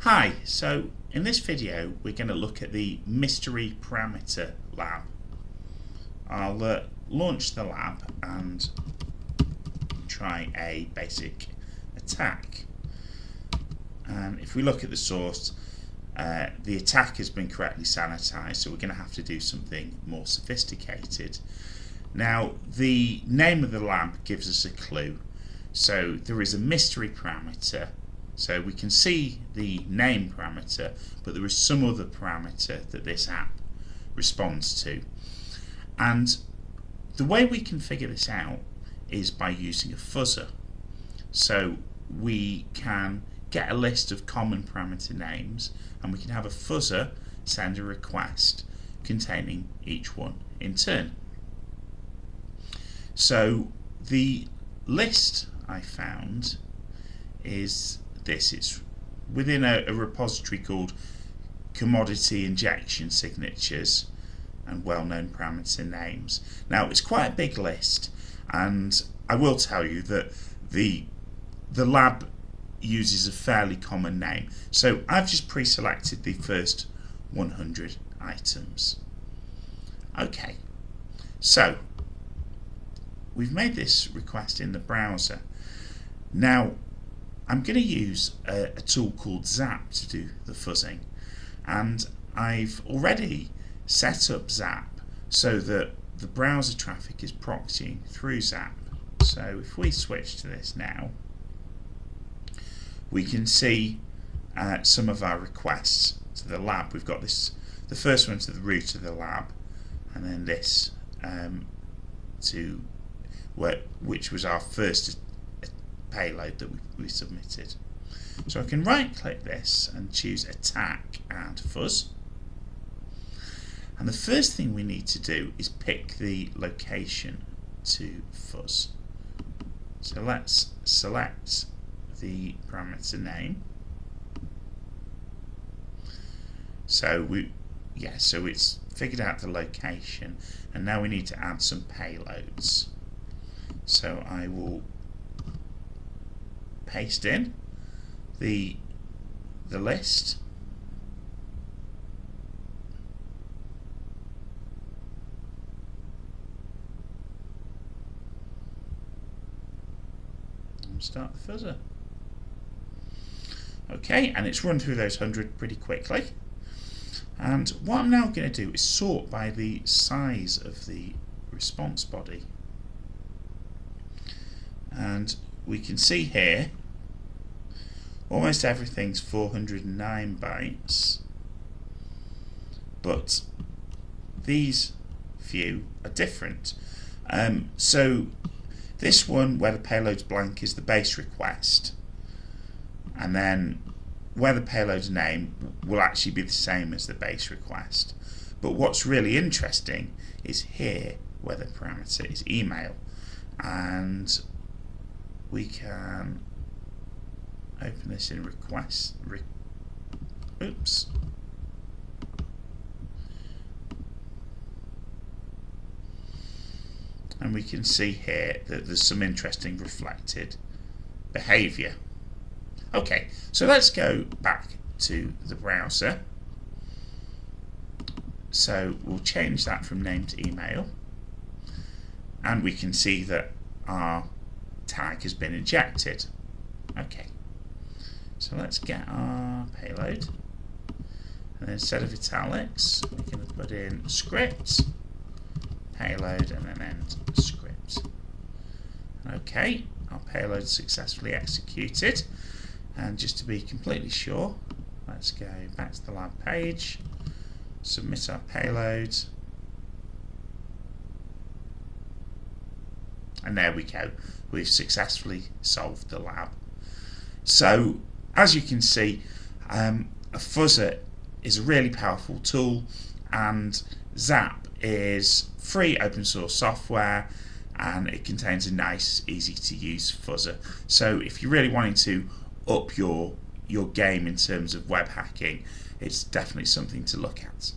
Hi, so in this video we're going to look at the mystery parameter lab. I'll launch the lab and try a basic attack. And if we look at the source, the attack has been correctly sanitized, so we're going to have to do something more sophisticated. Now, the name of the lab gives us a clue. So there is a mystery parameter. So we can see the name parameter, but there is some other parameter that this app responds to. And the way we can figure this out is by using a fuzzer. So we can get a list of common parameter names, and we can have a fuzzer send a request containing each one in turn. So the list I found is this. It's within a repository called commodity injection signatures and well-known parameter names. Now it's quite a big list, and I will tell you that the lab uses a fairly common name. So I've just pre-selected the first 100 items. Okay, so we've made this request in the browser. Now I'm going to use a tool called Zap to do the fuzzing, and I've already set up Zap so that the browser traffic is proxying through Zap. So if we switch to this now, we can see some of our requests to the lab. We've got this, the first one to the root of the lab, and then this which was our first payload that we submitted. So I can right click this and choose attack and fuzz, and the first thing we need to do is pick the location to fuzz. So let's select the parameter name. So so it's figured out the location, and now we need to add some payloads. So I will paste in the list, and start the fuzzer. Okay, and it's run through those 100 pretty quickly. And what I'm now going to do is sort by the size of the response body. And we can see here almost everything's 409 bytes, but these few are different. So this one, where the payload's blank, is the base request, and then where the payload's name will actually be the same as the base request. But what's really interesting is here where the parameter is email, and we can open this in request. Oops. And we can see here that there's some interesting reflected behavior. Okay, so let's go back to the browser. So we'll change that from name to email, and we can see that our tag has been injected. Okay, so let's get our payload, and then instead of italics we're going to put in script, payload, and then end script. Okay, our payload successfully executed. And just to be completely sure, let's go back to the lab page, submit our payload, and there we go. We've successfully solved the lab. So as you can see, a fuzzer is a really powerful tool, and Zap is free open source software, and it contains a nice, easy to use fuzzer. So if you're really wanting to up your game in terms of web hacking, it's definitely something to look at.